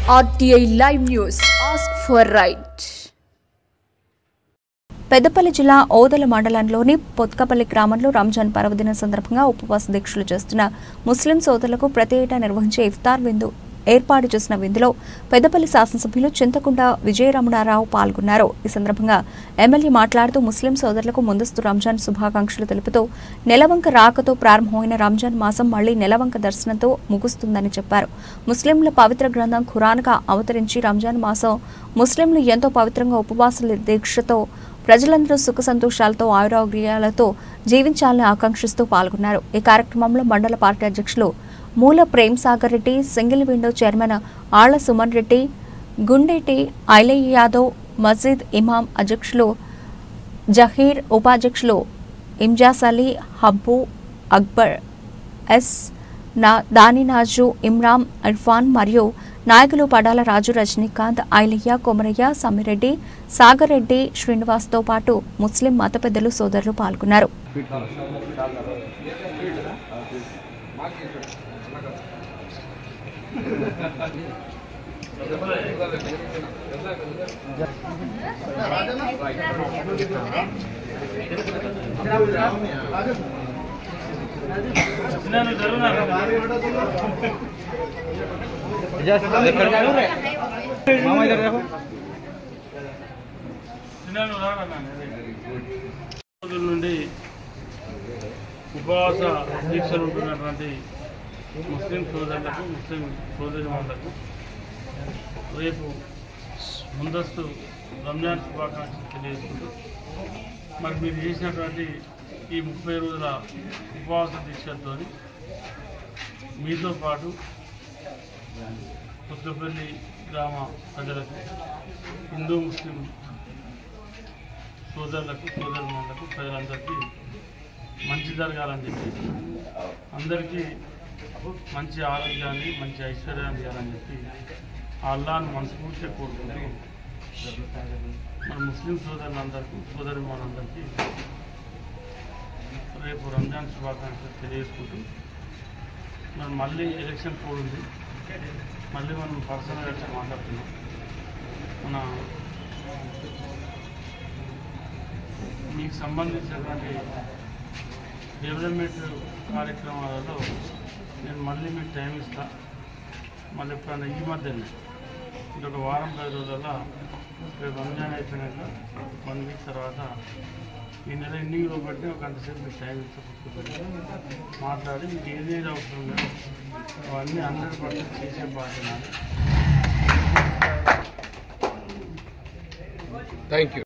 RTI Live News. Ask for right. Peddapalli జిల్లా ఓదెల మండలంలోని పొత్కపల్లి గ్రామంలో రంజాన్ పర్వదిన సందర్భంగా ఉపవాస దీక్షలు చేస్తున్న ముస్లిం సోదరులకు ప్రతి ఏటా నిర్వహించే ఇఫ్తార్ విందు ఏర్పాటు చేసిన విందులో పెద్దపల్లి శాసనసభ్యులు చింతకుంట విజయరమణారావు పాల్గొన్నారు. ఈ సందర్భంగా ఎమ్మెల్యే మాట్లాడుతూ ముస్లిం సోదరులకు ముందస్తు రంజాన్ శుభాకాంక్షలు తెలుపుతూ నెలవంక రాకతో ప్రారంభమైన రంజాన్ మాసం మళ్లీ నెలవంక దర్శనంతో ముగుస్తుందని చెప్పారు. ముస్లింల పవిత్ర గ్రంథం ఖురాన్గా అవతరించి రంజాన్ మాసం ముస్లింలు ఎంతో పవిత్రంగా ఉపవాసాల దీక్షతో ప్రజలందరూ సుఖ సంతోషాలతో ఆయురారోగ్యాలతో జీవించాలని ఆకాంక్షిస్తూ పాల్గొన్నారు. ఈ కార్యక్రమంలో మండల పార్టీ అధ్యక్షులు Moola Prem Sagar Reddy, single window chairman Alla Suman Reddy, Gundeti Ailaiah Yadav, మస్జిద్ ఇమాం అధ్యక్షులు జహీర్, ఉపాధ్యక్షులు ఇమ్జాజ్ అలీ, హబ్బు, అక్బర్, ఎస్ దానినాజు, ఇమ్రాన్, ఇర్ఫాన్ మరియు నాయకులు పడాల రాజు, రజనీకాంత్, ఐలయ్య, కొమరయ్య, సమ్మిరెడ్డి, సాగర్ రెడ్డి, శ్రీనివాస్తో పాటు ముస్లిం మత పెద్దలు సోదరులు పాల్గొన్నారు. నుండి ఉపవాస దీక్షలు ఉంటున్నటువంటి ముస్లిం సోదరులకు, ముస్లిం సోదరిమణులకు రేపు ముందస్తు రంజాన్ శుభాకాంక్షలు తెలియజేస్తుంది. మరి మీరు చేసినటువంటి ఈ 30 రోజుల ఉపవాస దీక్షలతో మీతో పాటు పొత్తుపల్లి గ్రామ ప్రజలకు, హిందూ ముస్లిం సోదరులకు, సోదరిమణులకు, ప్రజలందరికీ మంచి జరగాలని చెప్పి, అందరికీ మంచి ఆరోగ్యాన్ని, మంచి ఐశ్వర్యాన్ని ఇవ్వాలని చెప్పి అల్లాహ్ను మనస్ఫూర్తిగా కోరుకుంటూ మన ముస్లిం సోదరులందరికీ, సోదరిమణులందరికీ రేపు రంజాన్ శుభాకాంక్షలు తెలియజేసుకుంటూ మనం మళ్ళీ ఎలక్షన్ కోడ్ ఉంది. మళ్ళీ మనం పర్సనల్ ఎలక్షన్ మాట్లాడుతున్నాం. మన మీకు సంబంధించినటువంటి డెవలప్మెంట్ కార్యక్రమాలలో నేను మళ్ళీ మీకు టైం ఇస్తాను. మళ్ళీ ఎప్పుడైనా ఈ మధ్యనే ఇంకొక వారం 10 రోజుల్లో రేపు రంజాన్ అయిపోయినాక 1 వీక్ తర్వాత ఈ నెల ఎన్నికలో బట్టి ఒక గంటసేపు మీకు టైం ఇస్తాను. మాట్లాడి మీకు ఏదేది అవసరం లేదు అవన్నీ 100% చేసే బాధ్యత. Thank you.